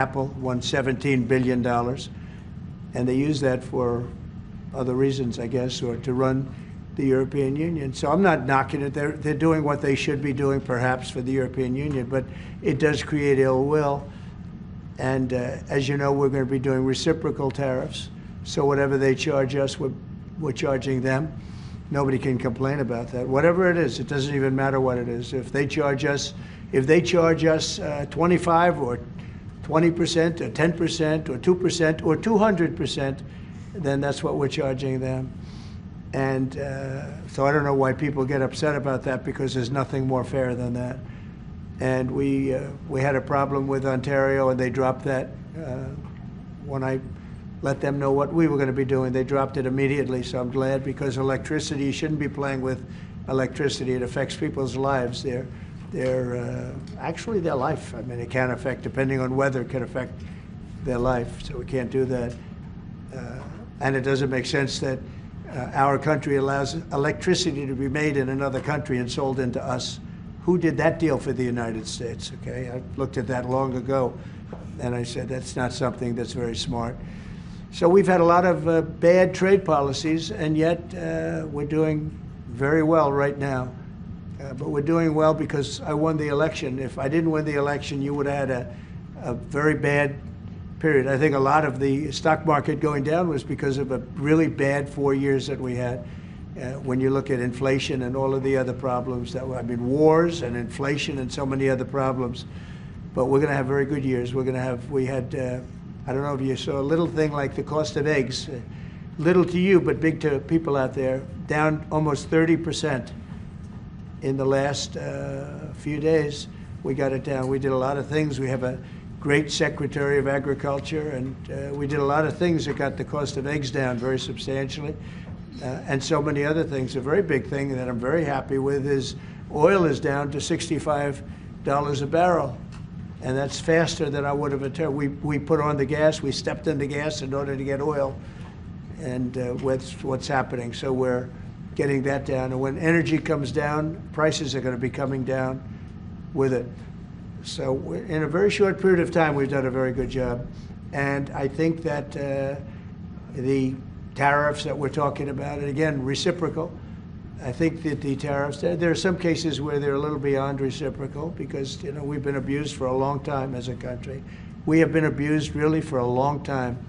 Apple won $17 billion, and they use that for other reasons, I guess, or to run the European Union. So I'm not knocking it. They're doing what they should be doing, perhaps, for the European Union, but it does create ill will. And as you know, we're going to be doing reciprocal tariffs. So whatever they charge us, we're charging them. Nobody can complain about that. Whatever it is, it doesn't even matter what it is. If they charge us 25 or 20% or 10% or 2% or 200%, then that's what we're charging them. And so I don't know why people get upset about that, because there's nothing more fair than that. And we had a problem with Ontario, and they dropped that when I let them know what we were going to be doing. They dropped it immediately, so I'm glad, because electricity, you shouldn't be playing with electricity. It affects people's lives. Actually their life. I mean, it can affect, depending on weather, it can affect their life, so we can't do that. And it doesn't make sense that our country allows electricity to be made in another country and sold into us. Who did that deal for the United States? Okay, I looked at that long ago, and I said that's not something that's very smart. So we've had a lot of bad trade policies, and yet we're doing very well right now. But we're doing well because I won the election. If I didn't win the election, you would have had a very bad period. I think a lot of the stock market going down was because of a really bad 4 years that we had. When you look at inflation and all of the other problems wars and inflation and so many other problems. But we're going to have very good years. We had, I don't know if you saw a little thing like the cost of eggs, little to you, but big to people out there, down almost 30% in the last few days. We got it down. We did a lot of things. We have a great Secretary of Agriculture, and we did a lot of things that got the cost of eggs down very substantially. And so many other things. A very big thing that I'm very happy with is oil is down to $65 a barrel. And that's faster than I would have anticipated. We put on the gas, we stepped in the gas in order to get oil, and what's happening. So we're getting that down. And when energy comes down, prices are going to be coming down with it. So in a very short period of time, we've done a very good job. And I think that the tariffs that we're talking about, and again, reciprocal, I think that the tariffs, there are some cases where they're a little beyond reciprocal, because we've been abused for a long time as a country. We have been abused really for a long time,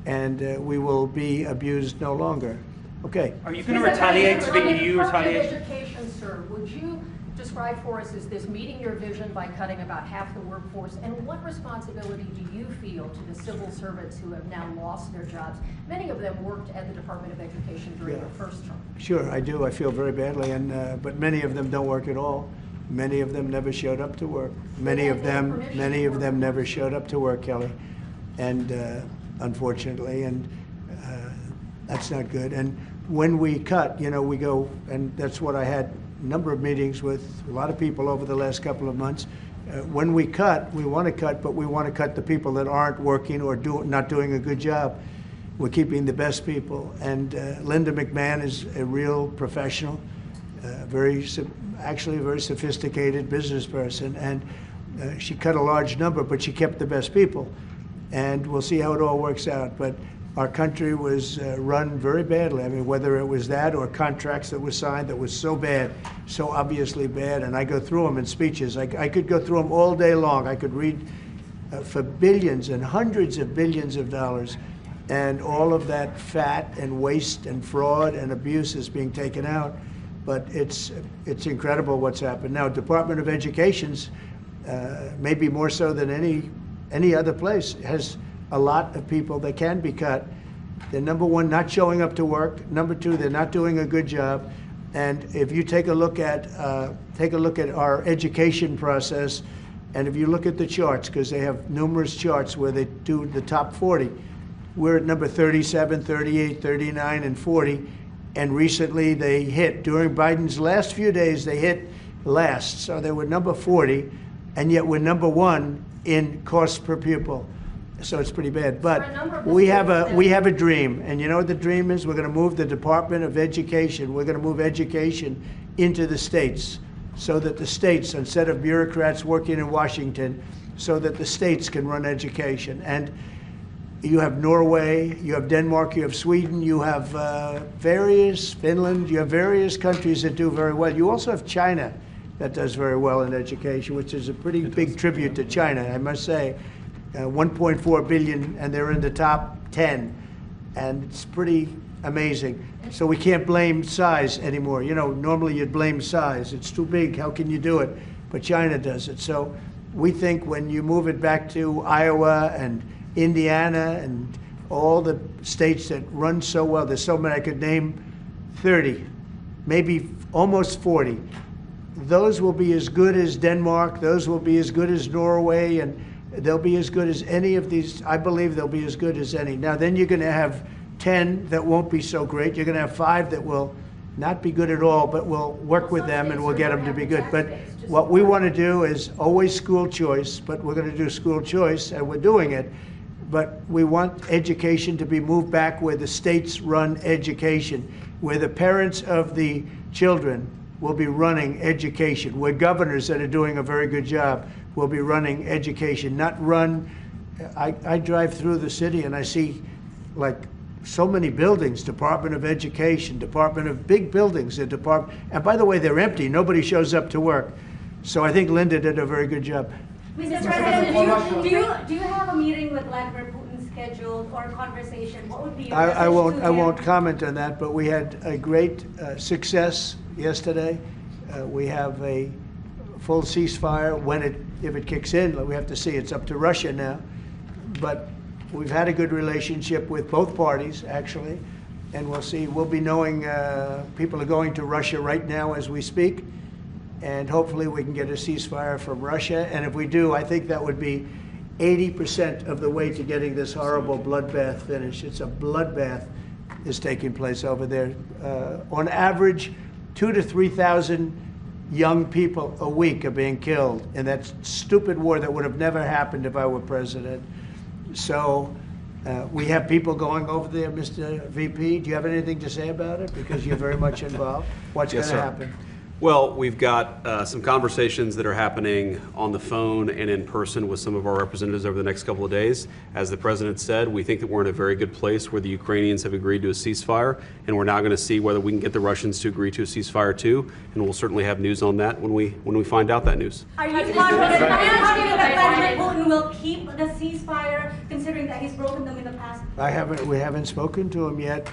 and we will be abused no longer. Okay. Are you going to retaliate to the EU retaliation? Education, sir, would you describe for us, is this meeting your vision by cutting about half the workforce? And what responsibility do you feel to the civil servants who have now lost their jobs? Many of them worked at the Department of Education during their first term. Sure, I do. I feel very badly, and but many of them don't work at all. Many of them never showed up to work. Many of them never showed up to work, Kelly, and unfortunately, and that's not good. And when we cut, we go, and that's what I had a number of meetings with a lot of people over the last couple of months. When we cut, we want to cut, but we want to cut the people that aren't working or not doing a good job. We're keeping the best people. And Linda McMahon is a real professional, actually a very sophisticated business person. And she cut a large number, but she kept the best people. And we'll see how it all works out. But our country was run very badly. I mean, whether it was that or contracts that were signed that was so bad, so obviously bad, and I go through them in speeches. I could go through them all day long. I could read for billions and hundreds of billions of dollars, and all of that fat and waste and fraud and abuse is being taken out. But it's incredible what's happened. Now, Department of Education's, maybe more so than any other place, has a lot of people that can be cut. They're, number one, not showing up to work. Number two, they're not doing a good job. And if you take a look at our education process, and if you look at the charts, because they have numerous charts where they do the top 40, we're at number 37, 38, 39, and 40. And recently they hit, during Biden's last few days, they hit last. So they were number 40, and yet we're number 1 in cost per pupil. So it's pretty bad. But we have a dream, and you know what the dream is? We're going to move the Department of Education. We're going to move education into the states, so that the states, instead of bureaucrats working in Washington, so that the states can run education. And you have Norway, you have Denmark, you have Sweden, you have Finland, you have various countries that do very well. You also have China that does very well in education, which is a pretty big tribute to China, I must say. 1.4 billion, and they're in the top 10, and it's pretty amazing. So we can't blame size anymore. You know, normally you'd blame size. It's too big, how can you do it? But China does it. So we think when you move it back to Iowa and Indiana and all the states that run so well, there's so many, I could name 30, maybe almost 40. Those will be as good as Denmark, those will be as good as Norway, and they'll be as good as any of these. I believe they'll be as good as any. Now then you're going to have 10 that won't be so great. You're going to have 5 that will not be good at all, but we'll work with them and we'll get them to be good. But what we want to do is always school choice, but we're going to do school choice, and we're doing it. But we want education to be moved back where the states run education, where the parents of the children will be running education, where governors that are doing a very good job will be running education, not run. I drive through the city and I see like so many buildings, Department of Education, Department of big buildings, and by the way, they're empty. Nobody shows up to work. So I think Linda did a very good job. Mr. President, do you have a meeting with Vladimir Putin scheduled or a conversation? What would be your message I to won't him? comment on that, but we had a great success yesterday. We have a full ceasefire if it kicks in. We have to see. It's up to Russia now. But we've had a good relationship with both parties, actually, and we'll see. We'll be knowing people are going to Russia right now as we speak, and hopefully we can get a ceasefire from Russia. And if we do, I think that would be 80% of the way to getting this horrible bloodbath finished. It's a bloodbath is taking place over there. On average, 2,000 to 3,000 young people a week are being killed in that stupid war that would have never happened if I were president. So we have people going over there. Mr. VP, do you have anything to say about it? Because you're very much involved. What's going to happen? Well, we've got some conversations that are happening on the phone and in person with some of our representatives over the next couple of days. As the President said, we think that we're in a very good place where the Ukrainians have agreed to a ceasefire, and we're now going to see whether we can get the Russians to agree to a ceasefire too, and we'll certainly have news on that when we find out that news. Are you confident that Vladimir Putin will keep the ceasefire, considering that he's broken them in the past? We haven't spoken to him yet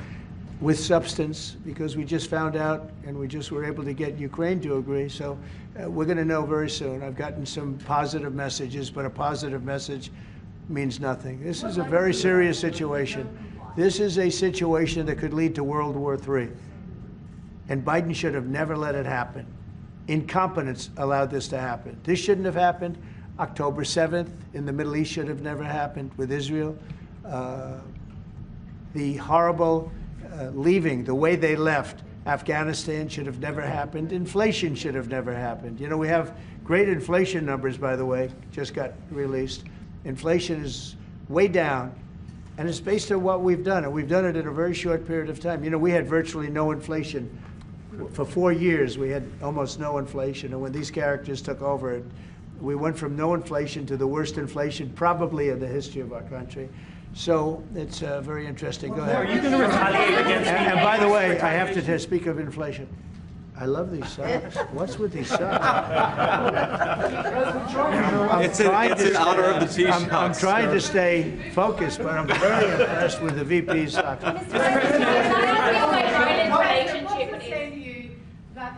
with substance, because we just found out and we just were able to get Ukraine to agree. So we're going to know very soon. I've gotten some positive messages, but a positive message means nothing. This is a very serious situation. This is a situation that could lead to World War III. And Biden should have never let it happen. Incompetence allowed this to happen. This shouldn't have happened. October 7th in the Middle East should have never happened with Israel. The horrible leaving, the way they left Afghanistan should have never happened. Inflation should have never happened. You know, we have great inflation numbers, by the way, just got released. Inflation is way down, and it's based on what we've done, and we've done it in a very short period of time. You know, we had virtually no inflation. For 4 years, we had almost no inflation, and when these characters took over, we went from no inflation to the worst inflation probably in the history of our country. So it's very interesting. Go ahead. Are you going to retaliate against me? And by the way, I have to speak of inflation. I love these socks. What's with these socks? It's an honor of the Taoiseach. I'm trying to stay focused, but I'm very impressed with the VP's socks. That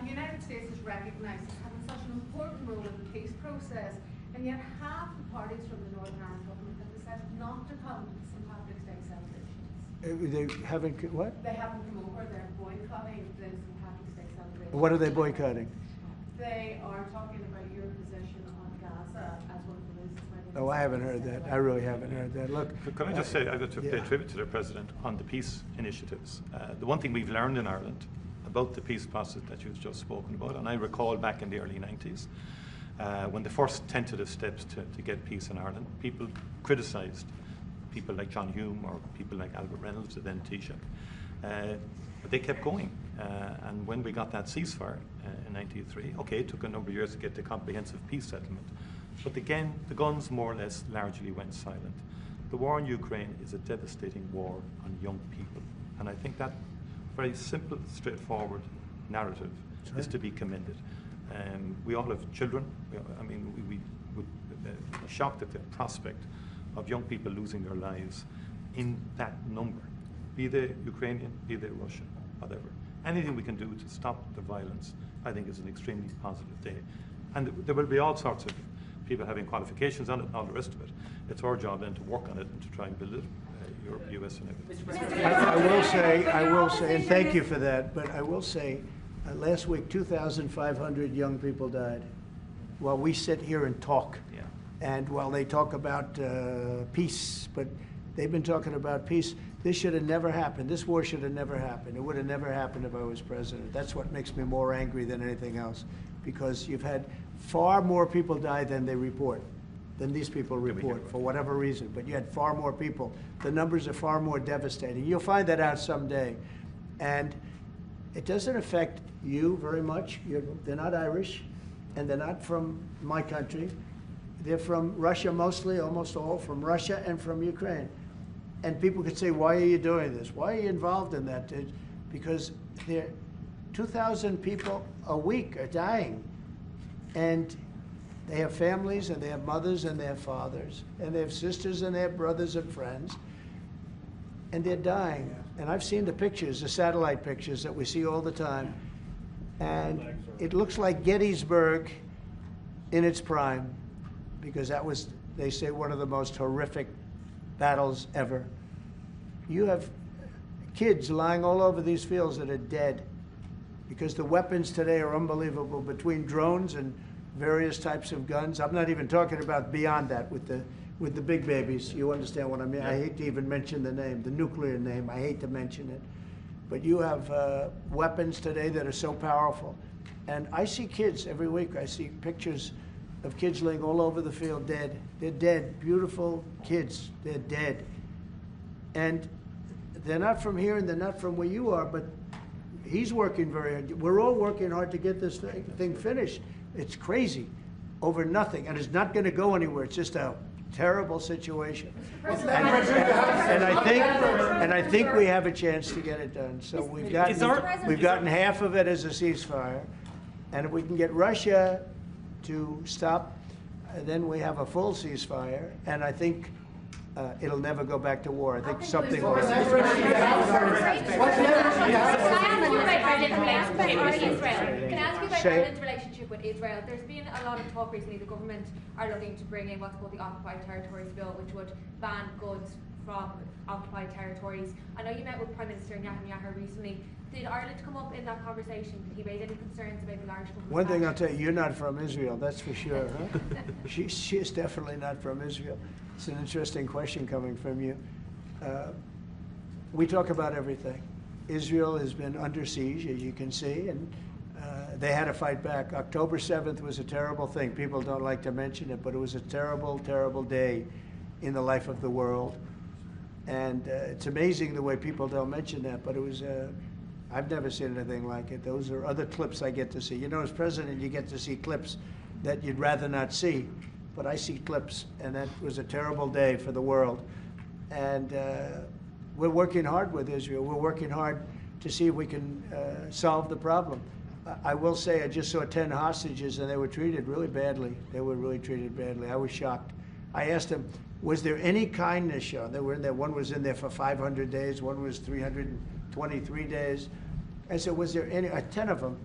the United States is recognized as having such an important role in the peace process, and yet half the parties from the Northern Ireland government have decided not to come to St. Patrick's Day celebrations. They haven't, what? They haven't come over, they're boycotting the St. Patrick's Day celebration. What are they boycotting? They are talking about your position on Gaza as one of the reasons why they Oh, I haven't heard that. I really haven't heard that. Look. Can I just say, I got to pay Yeah. tribute to the President on the peace initiatives. The one thing we've learned in Ireland about the peace process that you've just spoken about, and I recall back in the early 90s, when the first tentative steps to get peace in Ireland, people criticised people like John Hume or people like Albert Reynolds, the then Taoiseach. But they kept going. And when we got that ceasefire in 1993, okay, it took a number of years to get the comprehensive peace settlement. But again, the guns more or less largely went silent. The war in Ukraine is a devastating war on young people. And I think that very simple, straightforward narrative is to be commended. We all have children. We would be shocked at the prospect of young people losing their lives in that number, be they Ukrainian, be they Russian, whatever. Anything we can do to stop the violence, I think, is an extremely positive day. And there will be all sorts of people having qualifications on it and all the rest of it. It's our job then to work on it and to try and build it, Europe, US and everything. I will say, and thank you for that, but I will say, last week 2,500 young people died while we sit here and talk. Yeah. And while they talk about peace, but they've been talking about peace. This should have never happened. This war should have never happened. It would have never happened if I was president. That's what makes me more angry than anything else, because you've had far more people die than they report, than these people report, for whatever reason. But you had far more people. The numbers are far more devastating. You'll find that out someday. And it doesn't affect you very much. They're not Irish, and they're not from my country. They're from Russia mostly, almost all from Russia and from Ukraine. And people could say, why are you doing this? Why are you involved in that? Because 2,000 people a week are dying. And they have families, and they have mothers, and they have fathers, and they have sisters, and they have brothers and friends. And they're dying. And I've seen the pictures, the satellite pictures that we see all the time. And it looks like Gettysburg in its prime, because that was, they say, one of the most horrific battles ever. You have kids lying all over these fields that are dead, because the weapons today are unbelievable, between drones and various types of guns. I'm not even talking about beyond that with the big babies. You understand what I mean? I hate to even mention the name, the nuclear name. I hate to mention it. But you have weapons today that are so powerful. And I see kids every week. I see pictures of kids laying all over the field dead. They're dead, beautiful kids, they're dead. And they're not from here and they're not from where you are, but he's working very hard. We're all working hard to get this thing finished. It's crazy over nothing, and it's not going to go anywhere. It's just a terrible situation. And I think we have a chance to get it done. So we've gotten half of it as a ceasefire, and if we can get Russia to stop, then we have a full ceasefire, and I think it'll never go back to war. I think something will happen. Can I ask you about Ireland's relationship with Israel? There's been a lot of talk recently. The government are looking to bring in what's called the Occupied Territories Bill, which would ban goods from occupied territories. I know you met with Prime Minister Netanyahu recently. Did Ireland come up in that conversation? Did he raise any concerns about the Irish government? One thing I'll tell you, you're not from Israel, that's for sure, huh? She's definitely not from Israel. It's an interesting question coming from you. We talk about everything. Israel has been under siege, as you can see, and they had to fight back. October 7th was a terrible thing. People don't like to mention it, but it was a terrible, terrible day in the life of the world. And it's amazing the way people don't mention that, but it was, I've never seen anything like it. Those are other clips I get to see. You know, as president, you get to see clips that you'd rather not see, but I see clips, and that was a terrible day for the world. And we're working hard with Israel. We're working hard to see if we can solve the problem. I will say I just saw 10 hostages, and they were treated really badly. They were really treated badly. I was shocked. I asked them, was there any kindness shown? They were in there. One was in there for 500 days. One was 323 days. I said, was there any, 10 of them,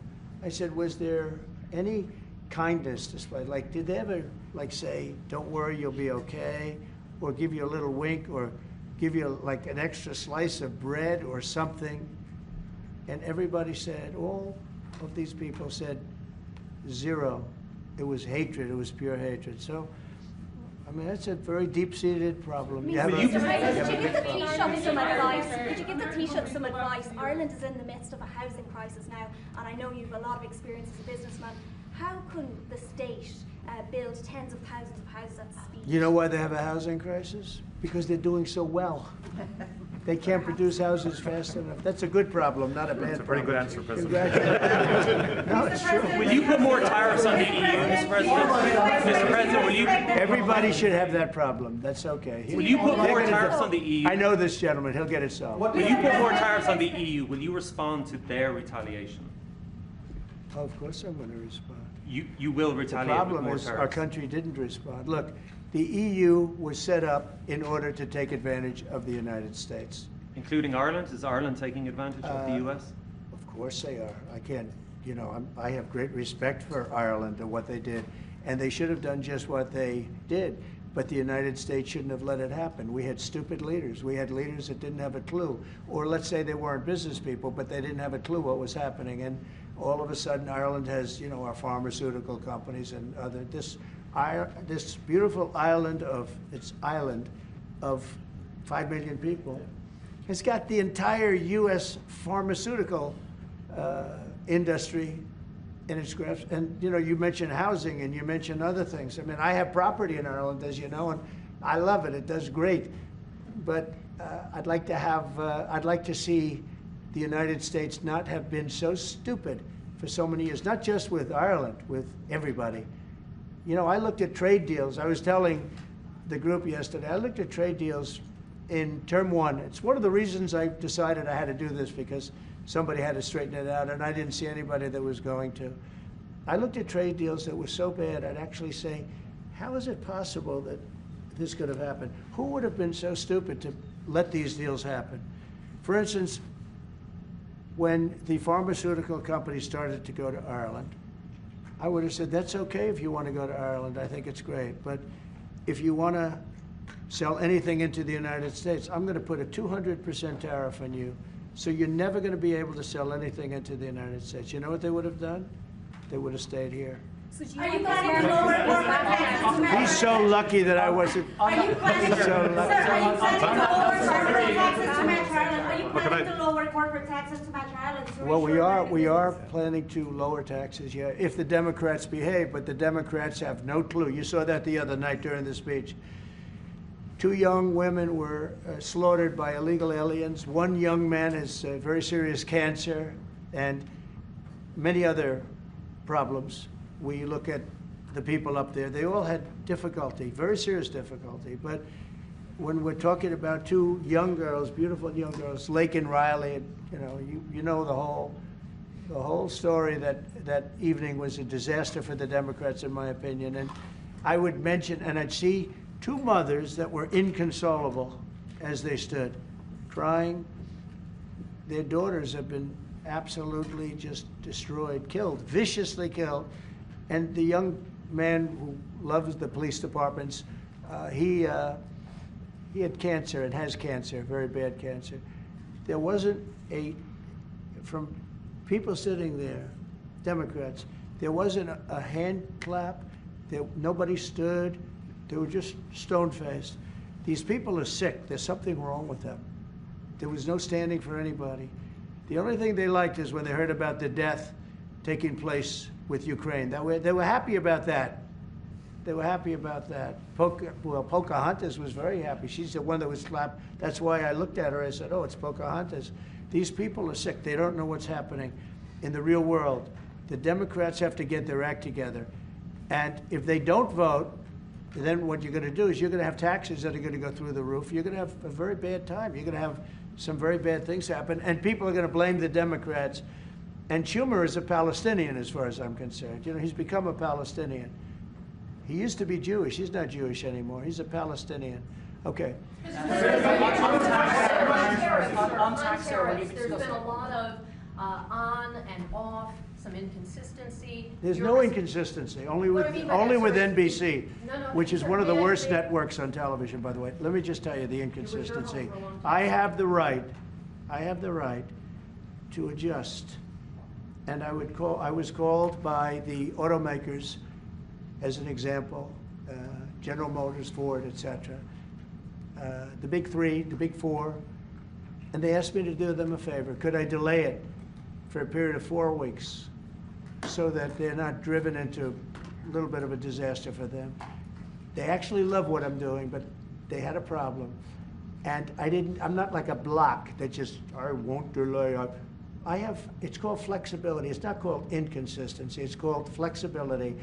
I said, was there any kindness displayed? Like, did they ever, like, say, don't worry, you'll be okay? Or give you a little wink, or give you, like, an extra slice of bread or something? And everybody said, all of these people said, zero. It was hatred. It was pure hatred. So, I mean, that's a very deep-seated problem. Could you give the Taoiseach some advice? Ireland is in the midst of a housing crisis now, and I know you have a lot of experience as a businessman. How can the state build tens of thousands of houses at speed? You know why they have a housing crisis? Because they're doing so well. They can't produce houses fast enough. That's a good problem, not a bad problem. That's a very good answer, President. Congratulations. No, it's true. Will you put more tariffs on the EU, Mr. President? Mr. President, will you? Everybody should have that problem. That's okay. Will you put They're more gonna tariffs do- on the EU? I know this gentleman. He'll get it solved. Will you put more tariffs on the EU? Will you respond to their retaliation? Oh, of course I'm going to respond. You will The retaliate with problem more is our tariffs. country didn't respond. Look, the EU was set up in order to take advantage of the United States. Including Ireland? Is Ireland taking advantage of the US? Of course they are. I can't, I have great respect for Ireland and what they did, and they should have done just what they did. But the United States shouldn't have let it happen. We had stupid leaders. We had leaders that didn't have a clue. Or let's say they weren't business people, but they didn't have a clue what was happening. And all of a sudden, Ireland has, our pharmaceutical companies and other, this beautiful island of 5 million people has got the entire U.S. pharmaceutical industry in its grasp. And you mentioned housing and you mentioned other things. I mean, I have property in Ireland, as you know, and I love it. It does great. But I'd like to see the United States not have been so stupid for so many years, not just with Ireland, with everybody. I looked at trade deals. I was telling the group yesterday, I looked at trade deals in term one. It's one of the reasons I decided I had to do this, because somebody had to straighten it out, and I didn't see anybody that was going to. I looked at trade deals that were so bad, I'd actually say, how is it possible that this could have happened? Who would have been so stupid to let these deals happen? For instance, when the pharmaceutical companies started to go to Ireland, I would have said, that's okay if you want to go to Ireland. I think it's great. But if you want to sell anything into the United States, I'm going to put a 200% tariff on you. So you're never going to be able to sell anything into the United States. You know what they would have done? They would have stayed here. So do Are you want planning to lower corporate taxes to match? He's so lucky that I wasn't. Are you planning to, He's so sir, lucky. are you planning to lower corporate taxes to match Ireland? Are you Look, planning to lower corporate taxes to match Ireland? to Well, we ensure are that planning to lower taxes, yeah, if the Democrats behave, but the Democrats have no clue. You saw that the other night during the speech. 2 young women were slaughtered by illegal aliens. 1 young man has very serious cancer and many other problems. We look at the people up there, they all had difficulty, very serious difficulty. But when we're talking about 2 young girls, beautiful young girls, Lake and Riley, you know the whole story. That evening was a disaster for the Democrats, in my opinion. And I would mention, and I'd see 2 mothers that were inconsolable as they stood, crying. Their daughters have been absolutely just destroyed, killed, viciously killed. And the young man who loves the police departments, he had cancer and has cancer, very bad cancer. There wasn't from people sitting there, Democrats, there wasn't a hand clap. Nobody stood. They were just stone-faced. These people are sick. There's something wrong with them. There was no standing for anybody. The only thing they liked is when they heard about the death taking place with Ukraine. They were happy about that. They were happy about that. Pocahontas was very happy. She's the one that was slapped. That's why I looked at her. I said, oh, it's Pocahontas. These people are sick. They don't know what's happening in the real world. The Democrats have to get their act together. And if they don't vote, then what you're going to do is you're going to have taxes that are going to go through the roof. You're going to have a very bad time. You're going to have some very bad things happen. And people are going to blame the Democrats. And Schumer is a Palestinian, as far as I'm concerned. He's become a Palestinian. He used to be Jewish. He's not Jewish anymore. He's a Palestinian. Okay. On tariffs, there's been a lot of on and off, some inconsistency. There's no inconsistency, only with NBC, which is one of the worst networks on television, by the way. Let me just tell you the inconsistency. I have the right to adjust. And I was called by the automakers, as an example, General Motors, Ford, etc., the big 3, the big 4, and they asked me to do them a favor. Could I delay it for a period of 4 weeks so that they're not driven into a little bit of a disaster for them? They actually love what I'm doing, but they had a problem. And I'm not like a block that just, I won't delay. It's called flexibility. It's not called inconsistency. It's called flexibility.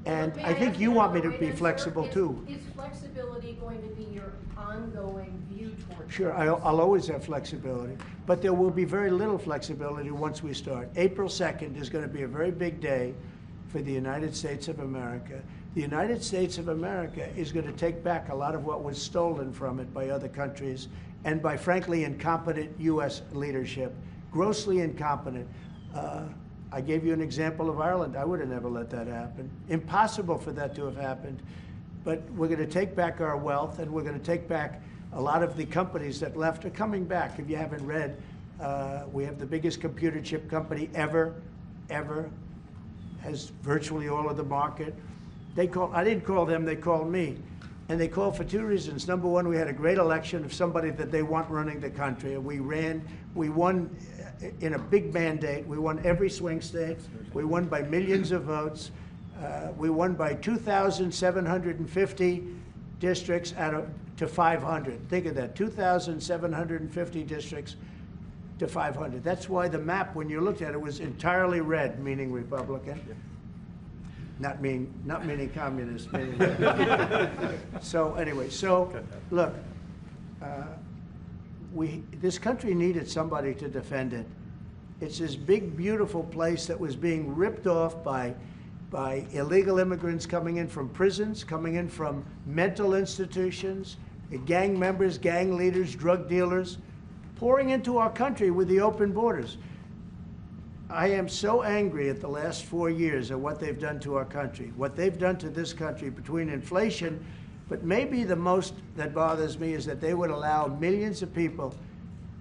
And I think you want me to be flexible too. Is flexibility going to be your ongoing view towards? Sure, I'll always have flexibility, but there will be very little flexibility once we start. April 2nd is going to be a very big day for the United States of America. The United States of America is going to take back a lot of what was stolen from it by other countries and by, frankly, incompetent U.S. leadership, grossly incompetent. I gave you an example of Ireland. I would have never let that happen. Impossible for that to have happened. But we're going to take back our wealth, and we're going to take back a lot of the companies that left are coming back. If you haven't read, we have the biggest computer chip company ever, has virtually all of the market. I didn't call them, they called me. And they called for two reasons. Number one, we had a great election of somebody that they want running the country. And we won in a big mandate. We won every swing state. We won by millions of votes. We won by 2,750 districts to 500. Think of that, 2,750 districts to 500. That's why the map, when you looked at it, was entirely red, meaning Republican. Not meaning communist. Meaning so anyway, look, this country needed somebody to defend it. It's this big, beautiful place that was being ripped off by illegal immigrants coming in from prisons, coming in from mental institutions, gang members, gang leaders, drug dealers, pouring into our country with the open borders. I am so angry at the last 4 years at what they've done to our country, what they've done to this country between inflation, but maybe the most that bothers me is that they would allow millions of people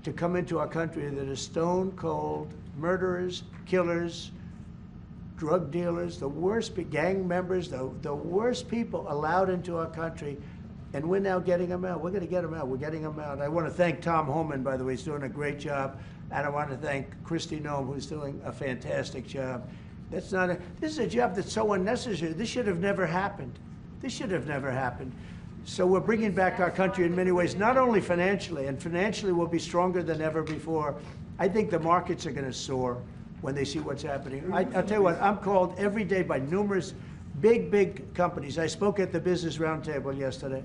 to come into our country that are stone cold murderers, killers, drug dealers, the worst gang members, the worst people allowed into our country. And we're now getting them out. We're going to get them out. We're getting them out. I want to thank Tom Homan, by the way. He's doing a great job. And I want to thank Kristi Noem, who's doing a fantastic job. This is a job that's so unnecessary. This should have never happened. This should have never happened. So we're bringing back our country in many ways, not only financially, and financially we'll be stronger than ever before. I think the markets are going to soar when they see what's happening. I'll tell you what, I'm called every day by numerous big companies. I spoke at the Business Roundtable yesterday.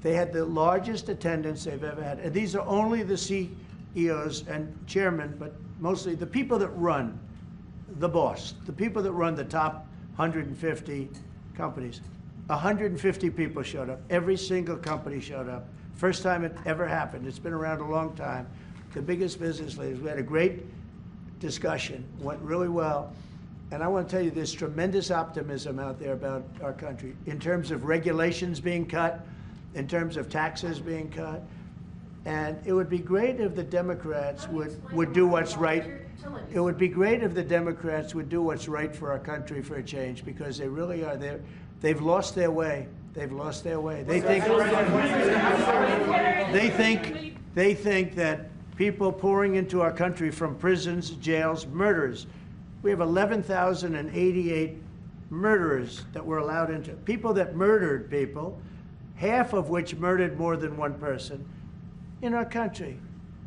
They had the largest attendance they've ever had. And these are only the CEOs and chairmen, but mostly the people that run, the boss, the people that run the top 150 companies. 150 people showed up. Every single company showed up. First time it ever happened. It's been around a long time. The biggest business leaders. We had a great discussion, went really well. And I want to tell you, there's tremendous optimism out there about our country in terms of regulations being cut, in terms of taxes being cut. And it would be great if the Democrats would do what's right. It would be great if the Democrats would do what's right for our country for a change, because they really are. They've lost their way. They've lost their way. They think that people pouring into our country from prisons, jails, murders. We have 11,088 murderers that were allowed into, people that murdered people, half of which murdered more than one person in our country.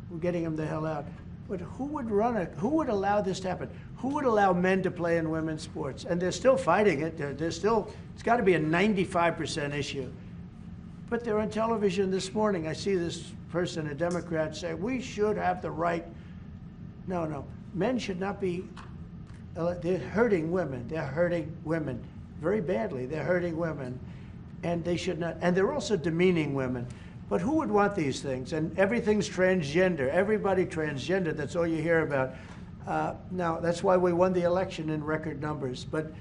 We're getting them the hell out. But who would allow this to happen? Who would allow men to play in women's sports? And they're still fighting it. It's got to be a 95% issue. But they're on television this morning. I see this person, a Democrat, say, we should have the right. No. Men should not be, they're hurting women. They're hurting women very badly. They're hurting women. And they should not, and they're also demeaning women. But who would want these things? And everything's transgender. Everybody transgender. That's all you hear about. Now, that's why we won the election in record numbers. But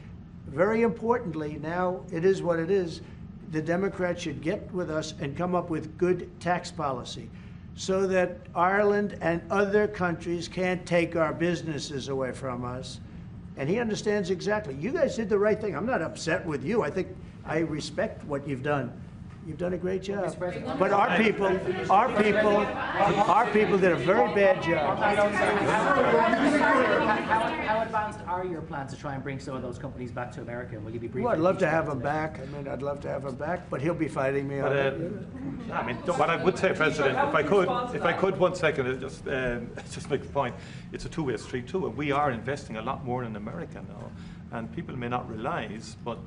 very importantly, now it is what it is. The Democrats should get with us and come up with good tax policy so that Ireland and other countries can't take our businesses away from us. And he understands exactly. You guys did the right thing. I'm not upset with you. I think I respect what you've done. You've done a great job. President. But our people did a very bad job. How advanced are your plans to try and bring some of those companies back to America? Will you be briefing? Well, I'd love to have him back. I mean, I'd love to have him back, but he'll be fighting me on it. I mean, what I would say, President, if I could, 1 second, just make the point. It's a two-way street too, and we are investing a lot more in America now. And people may not realise, but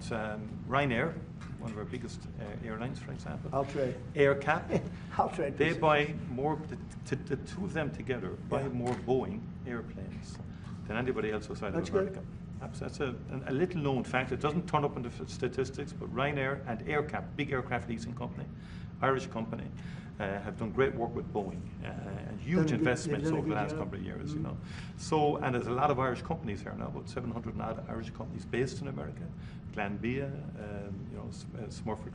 Ryanair, one of our biggest airlines, for example, I'll trade. AirCap, I'll trade. they buy more. The two of them together buy more Boeing airplanes than anybody else outside of America. That's a little-known fact. It doesn't turn up in the statistics, but Ryanair and AirCap, big aircraft leasing company, Irish company, have done great work with Boeing and huge investments over the last couple of years, you know. So, and there's a lot of Irish companies here now, about 700 odd Irish companies based in America. Glanbia, you know, Smurfit,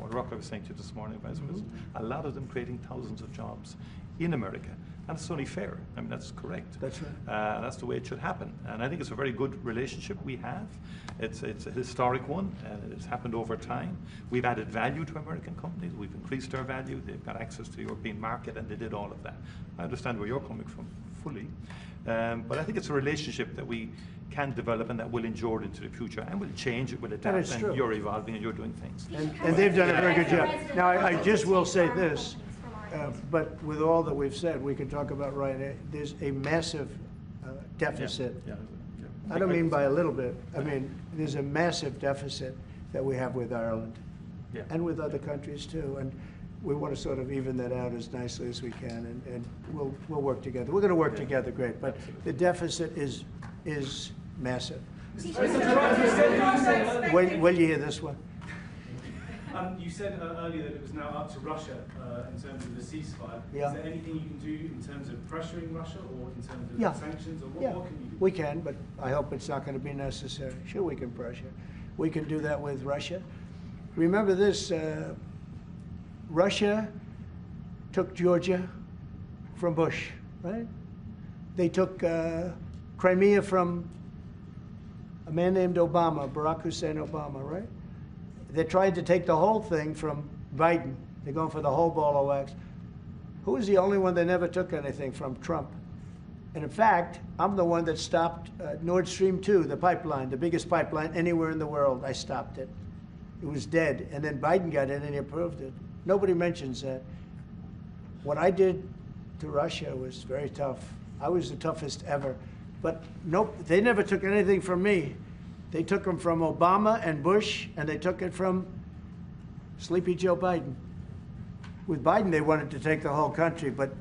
Waterrock, I was saying to you this morning, Vice President, a lot of them creating thousands of jobs in America. And it's only fair. I mean, that's correct. That's right. That's the way it should happen. And I think it's a very good relationship we have. It's a historic one. It's happened over time. We've added value to American companies. We've increased our value. They've got access to the European market, and they did all of that. I understand where you're coming from fully. But I think it's a relationship that we can develop and that will endure into the future, and will change, it will adapt, and you're evolving and you're doing things. And they've done a very good job. Now, I just will say this. But with all that we've said, we can talk about Ryanair. There's a massive deficit. I don't mean by a little bit. I mean, there's a massive deficit that we have with Ireland and with other countries too. And we want to sort of even that out as nicely as we can, and we'll work together. We're going to work together great, but the deficit is massive. Will you hear this one? You said earlier that it was now up to Russia in terms of the ceasefire. Yeah. Is there anything you can do in terms of pressuring Russia, or in terms of sanctions, or what can you do? We can, but I hope it's not going to be necessary. Sure, we can pressure. We can do that with Russia. Remember this, Russia took Georgia from Bush, right? They took Crimea from a man named Obama, Barack Hussein Obama, right? They tried to take the whole thing from Biden. They're going for the whole ball of wax. Who was the only one that never took anything from? Trump. And in fact, I'm the one that stopped Nord Stream 2, the pipeline, the biggest pipeline anywhere in the world. I stopped it. It was dead. And then Biden got in and he approved it. Nobody mentions that. What I did to Russia was very tough. I was the toughest ever. But nope, they never took anything from me. They took them from Obama and Bush, and they took it from Sleepy Joe Biden. With Biden, they wanted to take the whole country, but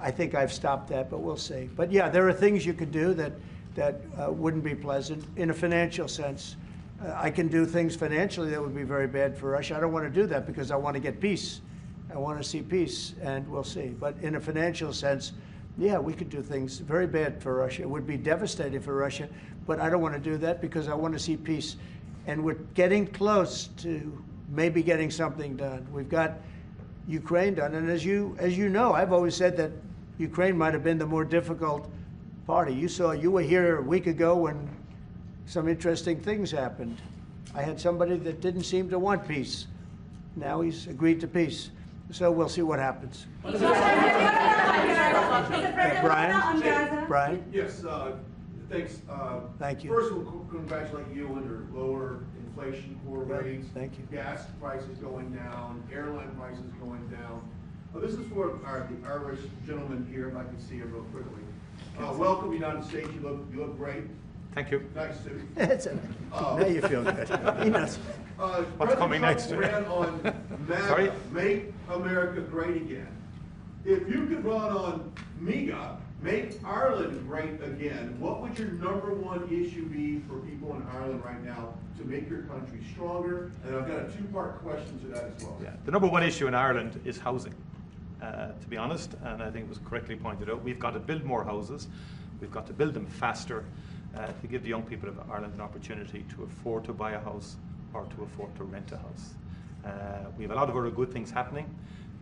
I think I've stopped that, but we'll see. But yeah, there are things you could do that wouldn't be pleasant in a financial sense. I can do things financially that would be very bad for Russia. I don't want to do that because I want to get peace. I want to see peace, and we'll see. But in a financial sense, yeah, we could do things very bad for Russia. It would be devastating for Russia, but I don't want to do that because I want to see peace. And we're getting close to maybe getting something done. We've got Ukraine done, and as you know, I've always said that Ukraine might have been the more difficult party. You were here a week ago when some interesting things happened. I had somebody that didn't seem to want peace. Now he's agreed to peace. So we'll see what happens. Brian? Yes, thanks. Thank you. First, we'll congratulate you on your lower inflation core rates. Thank you. Gas prices going down, airline prices going down. This is for the Irish gentleman here, if I can see it real quickly. Welcome to the United States. You look great. Thank you. Nice to meet you. Now you feel good. He knows. What's coming next? Ran on MAGA, Sorry? Make America Great Again. If you could run on MEGA, Make Ireland Great Again, what would your #1 issue be for people in Ireland right now to make your country stronger? And I've got a 2-part question to that as well. Yeah. The #1 issue in Ireland is housing, to be honest, and I think it was correctly pointed out. We've got to build more houses. We've got to build them faster to give the young people of Ireland an opportunity to afford to buy a house or to afford to rent a house. We have a lot of other good things happening.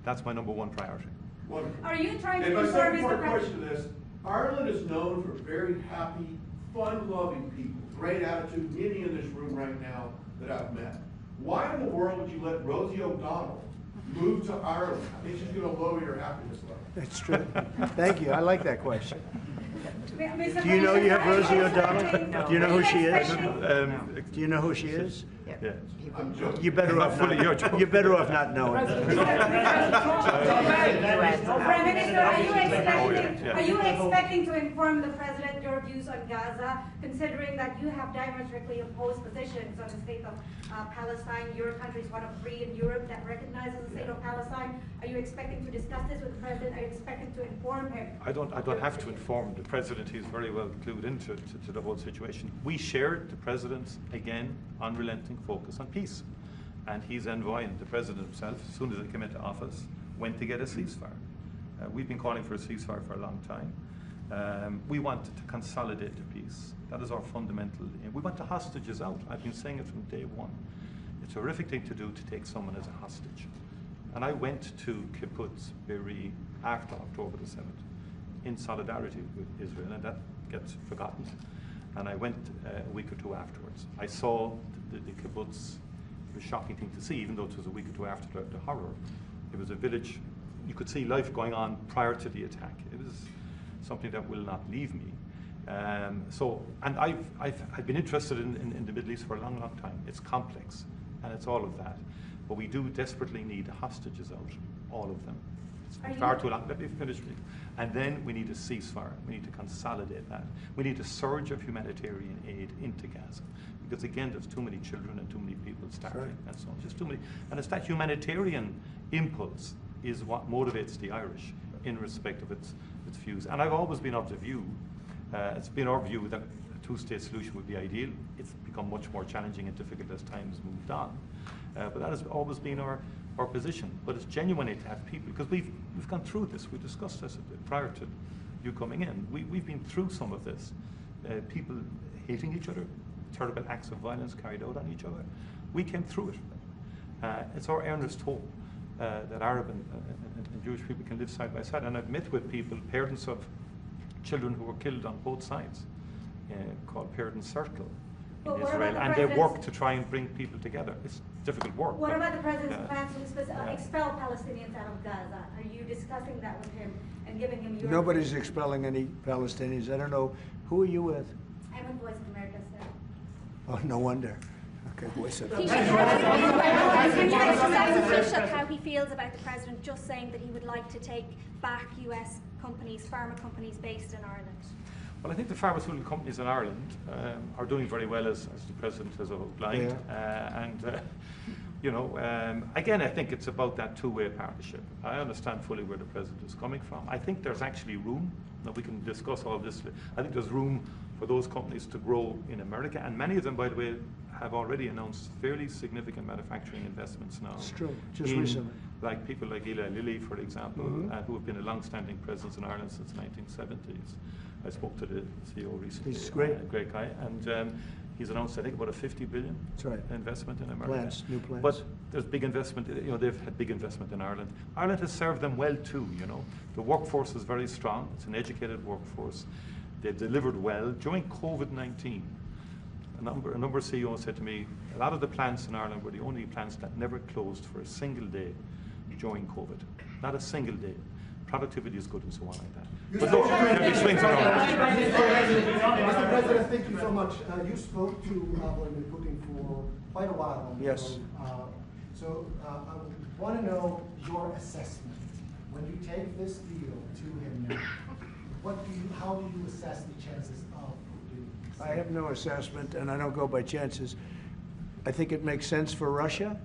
That's my #1 priority. Wonderful. Are you trying to and my service second the part question to this, Ireland is known for very happy, fun-loving people, great attitude, many in this room right now that I've met. Why in the world would you let Rosie O'Donnell move to Ireland? I think she's going to lower your happiness level. That's true. Thank you. I like that question. Mr. Do you know you have Rosie President, O'Donnell? Do you know who she is? Do you know who she is? Yeah. You're better off not. You're better off not knowing. Prime Minister, are you expecting to inform the President your views on Gaza, considering that you have diametrically opposed positions on the state of Palestine? Your country is one of 3 in Europe that recognizes the state of Palestine. Are you expecting to discuss this with the President? Are you expecting to inform him? I don't have to inform the President. He's very well clued into the whole situation. We shared the President's, again, unrelenting focus on peace. And he's envoying, the President himself, as soon as he came into office, went to get a ceasefire. We've been calling for a ceasefire for a long time. We want to consolidate the peace. That is our fundamental aim. We want the hostages out. I've been saying it from day one. It's a horrific thing to do to take someone as a hostage. And I went to Kibbutz Be'eri after October the 7th in solidarity with Israel, and that gets forgotten. And I went a week or 2 afterwards. I saw the kibbutz. It was a shocking thing to see, even though it was a week or 2 after the horror. It was a village. You could see life going on prior to the attack. It was something that will not leave me. And I've been interested in the Middle East for a long, long time. It's complex, and it's all of that. But we do desperately need the hostages out, all of them. It's been far too long. Let me finish. And then we need a ceasefire. We need to consolidate that. We need a surge of humanitarian aid into Gaza. Because again, there's too many children and too many people starving and so on. Just too many. And it's that humanitarian impulse is what motivates the Irish in respect of its views. And I've always been of the view, it's been our view that a 2-state solution would be ideal. It's become much more challenging and difficult as time has moved on. But that has always been our position. But it's genuinely to have people, because we've gone through this. We discussed this prior to you coming in. We've been through some of this. People hating each other, terrible acts of violence carried out on each other. We came through it. It's our earnest hope that Arab and Jewish people can live side by side. And I've met with people, parents of children who were killed on both sides, called Parent Circle in Israel, and they work to try and bring people together. It's difficult work. What about the President's plans to expel Palestinians out of Gaza? Are you discussing that with him and giving him your... Nobody's expelling any Palestinians. I don't know. Who are you with? I'm with Voice of America, sir. Oh, no wonder. Okay, Voice of Taoiseach, how he feels about the President just saying that he would like to take back U.S. companies, pharma companies based in Ireland. Well, I think the pharmaceutical companies in Ireland are doing very well, as the President has outlined. Again, I think it's about that two-way partnership. I understand fully where the President is coming from. I think there's actually room. Now, we can discuss all this. I think there's room for those companies to grow in America, and many of them, by the way, have already announced fairly significant manufacturing investments now. It's true, just recently. Like people like Eli Lilly, for example, who have been a long-standing presence in Ireland since the 1970s. I spoke to the CEO recently. He's great. Great guy. And he's announced, I think, about a $50 billion investment in America. New plans. But there's big investment, they've had big investment in Ireland. Ireland has served them well too, The workforce is very strong. It's an educated workforce. They've delivered well. During COVID-19, a number of CEOs said to me, a lot of the plants in Ireland were the only plants that never closed for a single day during COVID. Not a single day. Productivity is good and so on like that. But look, there swings around. Mr. President, thank you so much. You spoke to Vladimir Putin for quite a while. Yes. So I want to know your assessment. When you take this deal to him now, how do you assess the chances of Putin? I have no assessment, and I don't go by chances. I think it makes sense for Russia.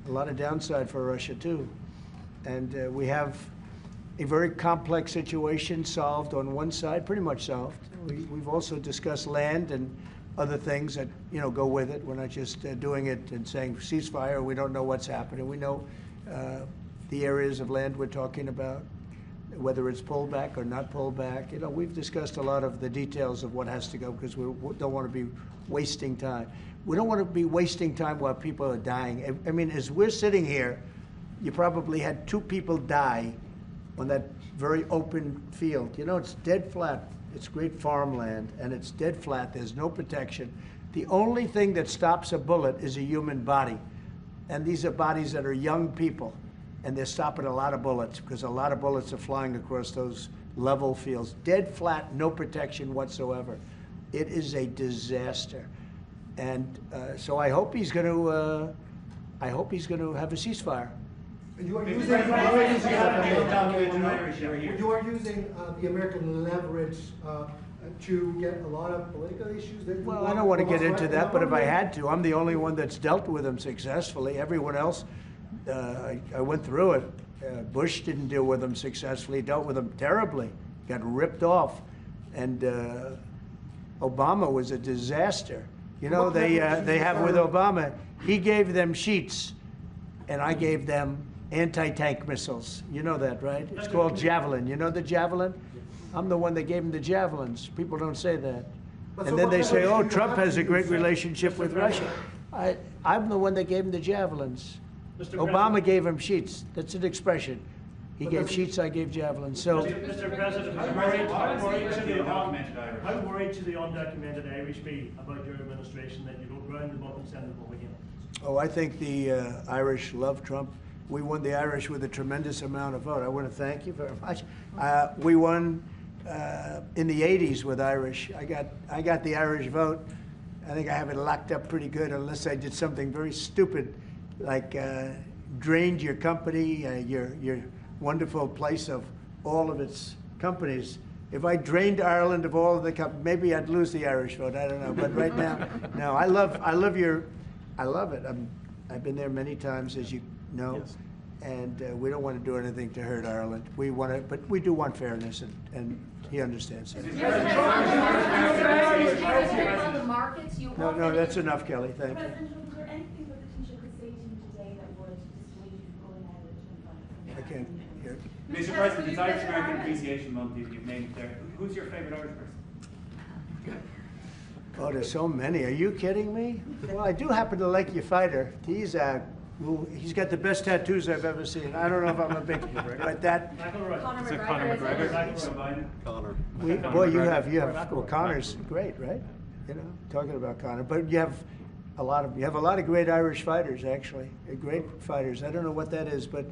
A lot of downside for Russia too, and we have a very complex situation solved on one side, pretty much solved. We've also discussed land and other things that go with it. We're not just doing it and saying ceasefire. We don't know what's happening. We know the areas of land we're talking about, whether it's pulled back or not pulled back. We've discussed a lot of the details of what has to go because we don't want to be wasting time. We don't want to be wasting time while people are dying. I mean, as we're sitting here, you probably had 2 people die on that very open field. It's dead flat. It's great farmland, and it's dead flat. There's no protection. The only thing that stops a bullet is a human body. And these are bodies that are young people, and they're stopping a lot of bullets because a lot of bullets are flying across those level fields. Dead flat, no protection whatsoever. It is a disaster. And so I hope he's going to have a ceasefire. You are using the American leverage to get a lot of political issues. Well, I don't want to get into that, but if I had to, I'm the only one that's dealt with them successfully. Everyone else, I went through it. Bush didn't deal with them successfully, dealt with them terribly, got ripped off. And Obama was a disaster. You know, they have with Obama, he gave them sheets, and I gave them anti-tank missiles. You know that, right? It's called Javelin. You know the Javelin? I'm the one that gave them the Javelins. People don't say that. And then they say, oh, Trump has a great relationship with Russia. I'm the one that gave him the Javelins. Obama gave him sheets. That's an expression. He gave sheets, I gave javelins. So, Mr. President, how worried should the undocumented Irish be about your administration that you don't round them up and send them home again? oh, I think the Irish love Trump. We won the Irish with a tremendous amount of vote. I want to thank you very much. We won in the 80s with Irish. I got the Irish vote. I think I have it locked up pretty good, unless I did something very stupid, like drained your company, your wonderful place of all of its companies. If I drained Ireland of all of the companies, maybe I'd lose the Irish vote. I don't know. But right now, no. I love it. I've been there many times, as you know, yes. And we don't want to do anything to hurt Ireland. We want to, but we do want fairness, and he understands that. No, that's enough, Kelly. Thank you. I can't hear. Mr. President, it's Irish American Appreciation Month. You've named it there. Who's your favourite Irish person? Oh, there's so many. Are you kidding me? Well, I do happen to like your fighter. He's got the best tattoos I've ever seen. I don't know if I'm a big, but that. Conor McGregor. Boy, you have. Well, Conor's great, right? You know, talking about Conor, but you have a lot of great Irish fighters, actually. Great fighters. I don't know what that is, but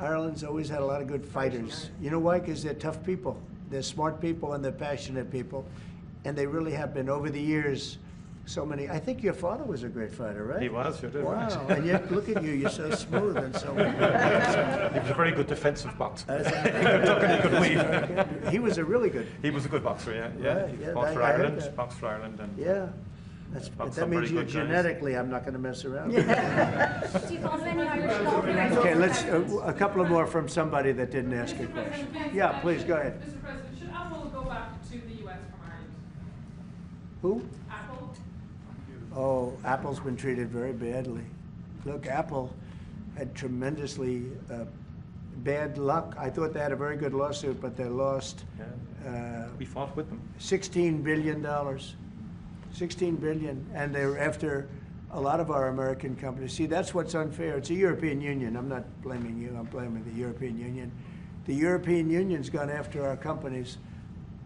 Ireland's always had a lot of good fighters. You know why? Because they're tough people. They're smart people and they're passionate people. And they really have been, over the years, so many. I think your father was a great fighter, right? He was, you did. Wow, Right. And yet, look at you, you're so smooth and so... He was a very good defensive boxer. He could duck and he could weave. He was a really good... He was a good boxer, yeah. Right, He fought for Ireland, boxed for Ireland. And yeah. That means you genetically, I'm not going to mess around. Okay, let's a couple of more from somebody that didn't ask a question. Yeah, please go ahead. Mr. President, should Apple go back to the U.S. from Ireland? Who? Apple. Oh, Apple's been treated very badly. Look, Apple had tremendously bad luck. I thought they had a very good lawsuit, but they lost. We fought with them. $16 billion. $16 billion, and they're after a lot of our American companies. See, that's what's unfair. It's a European Union. I'm not blaming you. I'm blaming the European Union. The European Union's gone after our companies,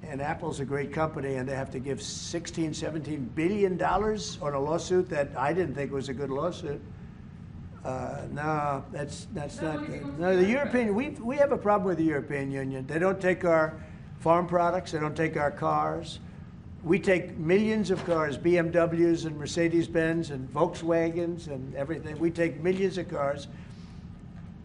and Apple's a great company, and they have to give $16, $17 billion on a lawsuit that I didn't think was a good lawsuit. No, that's not good. No, the European, we have a problem with the European Union. They don't take our farm products. They don't take our cars. We take millions of cars, BMWs and Mercedes-Benz and Volkswagens and everything. We take millions of cars.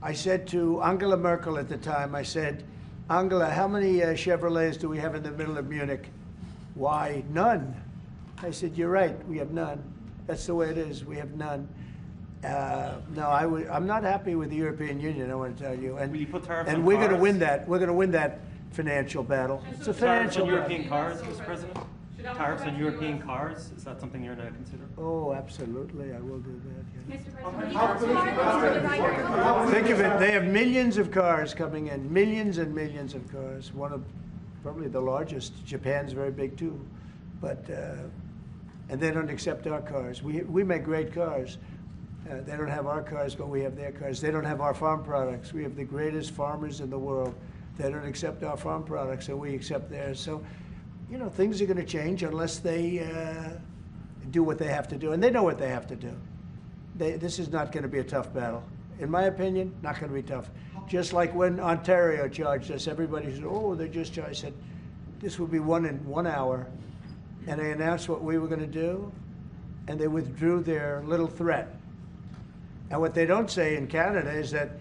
I said to Angela Merkel at the time, I said, Angela, how many Chevrolets do we have in the middle of Munich? Why, none. I said, you're right, we have none. That's the way it is, we have none. No, I'm not happy with the European Union, I want to tell you. And, will you put tariffs and on we're cars? going to win that. We're going to win that financial battle. It's a financial on battle. European cars, Mr. President? Tariffs on European cars, is that something you're now considering? Oh, absolutely, I will do that. Yeah. Mr. President, Think of it, they have millions of cars coming in, millions and millions of cars. One of probably the largest. Japan's very big too, but and they don't accept our cars. We make great cars. They don't have our cars, but we have their cars. They don't have our farm products. We have the greatest farmers in the world. They don't accept our farm products, and we accept theirs. So, you know, things are going to change unless they do what they have to do, and they know what they have to do. this is not going to be a tough battle. In my opinion, not going to be tough. Just like when Ontario charged us, everybody said, oh, they just charged. I said, this will be won in 1 hour. And they announced what we were going to do, and they withdrew their little threat. And what they don't say in Canada is that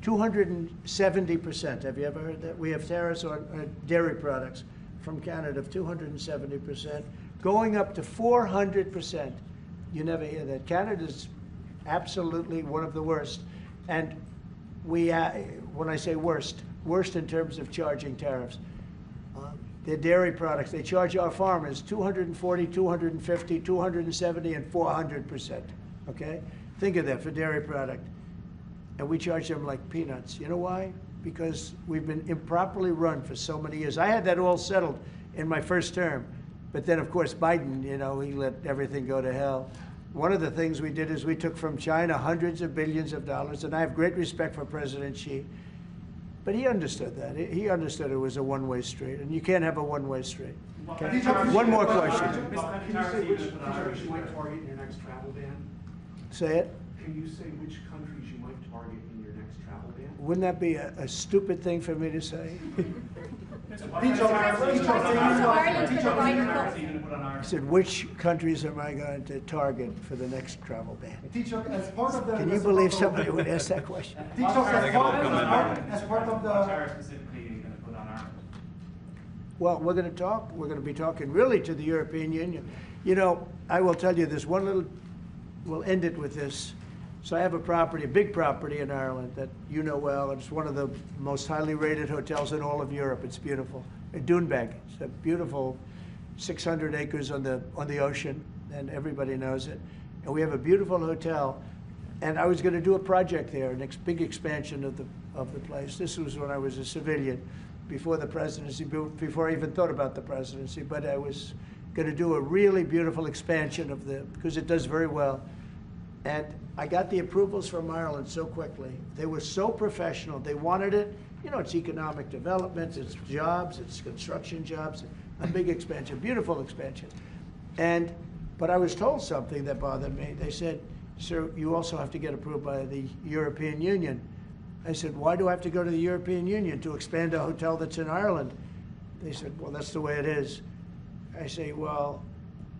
270%, have you ever heard that? We have tariffs on dairy products from Canada of 270%, going up to 400%. You never hear that. Canada's absolutely one of the worst. And we, when I say worst in terms of charging tariffs. Their dairy products, they charge our farmers 240, 250, 270, and 400%, okay? Think of that for dairy product. And we charge them like peanuts. You know why? Because we've been improperly run for so many years. I had that all settled in my first term. But then, of course, Biden, you know, he let everything go to hell. One of the things we did is we took from China hundreds of billions of dollars, and I have great respect for President Xi. But he understood that. He understood it was a one-way street, and you can't have a one-way street. Okay? One more question. Can you say which countries you might target in your next travel ban? Say it. Can you say which countries you might target in your next travel ban? Wouldn't that be a stupid thing for me to say? He said, which countries am I going to target for the next travel ban? As part of the, Can you believe somebody would ask that question? As part of the... Well, we're going to talk. We're going to be talking really to the European Union. You know, I will tell you this one little, we'll end it with this. So I have a property, a big property in Ireland that you know well. It's one of the most highly rated hotels in all of Europe. It's beautiful. Doonbeg. It's a beautiful 600 acres on the ocean, and everybody knows it. And we have a beautiful hotel. And I was going to do a project there, a big expansion of the place. This was when I was a civilian, before the presidency, before I even thought about the presidency. But I was going to do a really beautiful expansion of because it does very well. And I got the approvals from Ireland so quickly. They were so professional. They wanted it. You know, it's economic development, it's jobs, it's construction jobs, a big expansion, beautiful expansion. But I was told something that bothered me. They said, sir, you also have to get approved by the European Union. I said, why do I have to go to the European Union to expand a hotel that's in Ireland? They said, well, that's the way it is. I say, well,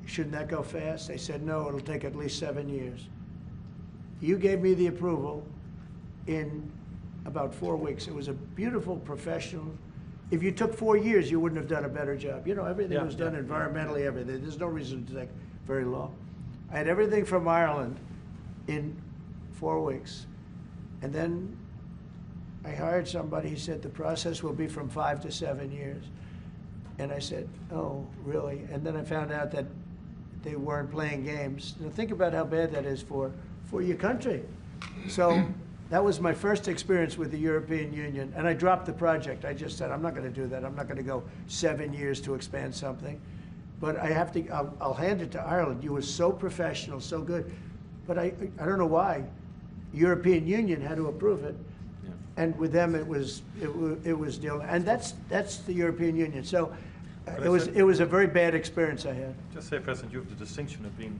shouldn't that go fast? They said, no, it'll take at least 7 years. You gave me the approval in about 4 weeks. It was a beautiful, professional. If you took 4 years, you wouldn't have done a better job. You know, everything was done environmentally, everything. There's no reason to take very long. I had everything from Ireland in 4 weeks. And then I hired somebody. He said the process will be from 5 to 7 years. And I said, oh, really? And then I found out that they weren't playing games. Now think about how bad that is for your country. So that was my first experience with the European Union. And I dropped the project. I just said, I'm not going to do that. I'm not going to go 7 years to expand something. But I have to, I'll hand it to Ireland. You were so professional, so good. But I don't know why. European Union had to approve it. Yeah. And with them, it was deal. And that's the European Union. So it was a very bad experience I had. Just say, President, you have the distinction of being,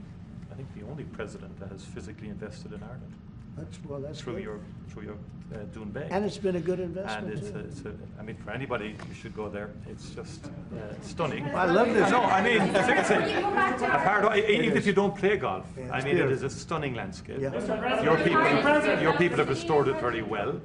I think, the only president that has physically invested in Ireland. That's through good. your Doonbeg. And it's been a good investment. And I mean, for anybody, you should go there. It's just stunning. I love this. No, I mean, even if you don't play golf, I mean, it is a stunning landscape. Yeah. Your people have restored it very well,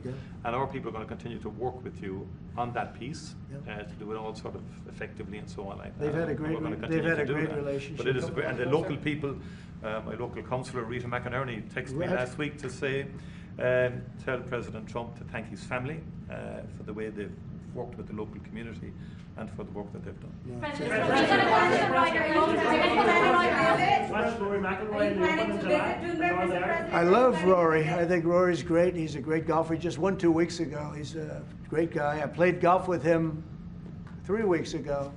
and our people are going to continue to work with you on that piece to do it all sort of effectively and so on. They've had a great relationship. But it is great, and the local people. My local councillor, Rita McInerney, texted me last week to say, tell President Trump to thank his family for the way they've worked with the local community and for the work that they've done. I love Rory. I think Rory's great. He's a great golfer. He just won 2 weeks ago. He's a great guy. I played golf with him 3 weeks ago.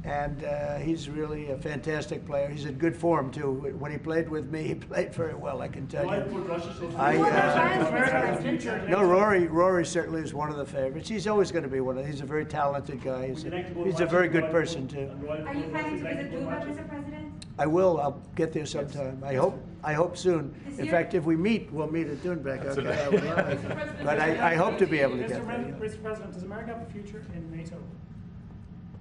And he's really a fantastic player. He's in good form, too. When he played with me, he played very well, I can tell you. No, Rory certainly is one of the favorites. He's always going to be one of them. He's a very talented guy. He's a very good person, too. Are you planning to visit Dubai, Mr. President? I will. I'll get there sometime. I hope soon. In fact, if we meet, we'll meet at Doonbeck. Okay, I would love it. But I hope to be able to get there. Mr. President, does America have a future in NATO?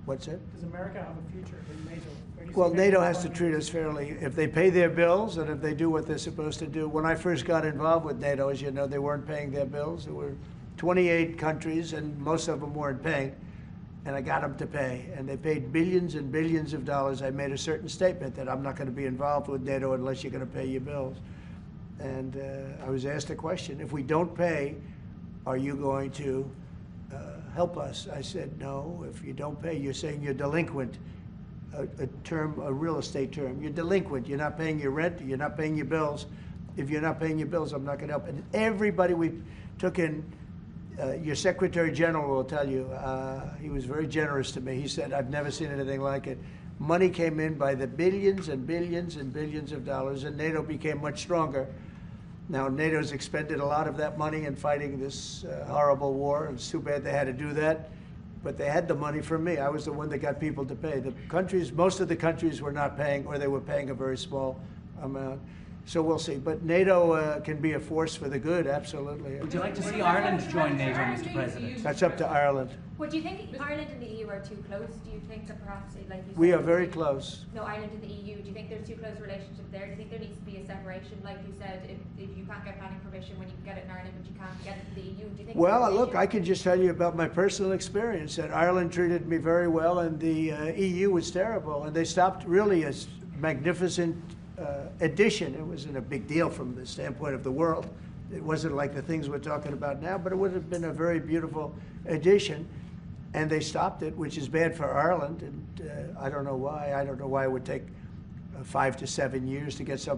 What's that? Does America have a future in NATO? Well, NATO has to treat us fairly. If they pay their bills and if they do what they're supposed to do. When I first got involved with NATO, as you know, they weren't paying their bills. There were 28 countries, and most of them weren't paying. And I got them to pay. And they paid billions and billions of dollars. I made a certain statement that I'm not going to be involved with NATO unless you're going to pay your bills. And I was asked a question, if we don't pay, are you going to help us? I said, no, if you don't pay, you're saying you're delinquent. A real estate term. You're delinquent. You're not paying your rent. You're not paying your bills. If you're not paying your bills, I'm not going to help. And everybody we took in, your Secretary General will tell you, he was very generous to me. He said, I've never seen anything like it. Money came in by the billions and billions and billions of dollars, and NATO became much stronger. Now, NATO's expended a lot of that money in fighting this horrible war. It's too bad they had to do that. But they had the money from me. I was the one that got people to pay. The countries, most of the countries were not paying, or they were paying a very small amount. So we'll see. But NATO can be a force for the good, absolutely. Would you like to see Ireland join NATO, Mr. President? That's up to Ireland. Well, do you think Ireland and the EU are too close? Do you think that perhaps, like you said, We are very close. No, Ireland and the EU. Do you think there's too close a relationship there? Do you think there needs to be a separation, like you said, if you can't get planning permission when you can get it in Ireland, but you can't get it in the EU? Do you think? Well, look, I can just tell you about my personal experience. That Ireland treated me very well, and the EU was terrible, and they stopped really a magnificent addition. It wasn't a big deal from the standpoint of the world. It wasn't like the things we're talking about now, but it would have been a very beautiful addition. And they stopped it, which is bad for Ireland. And I don't know why. I don't know why it would take 5 to 7 years to get something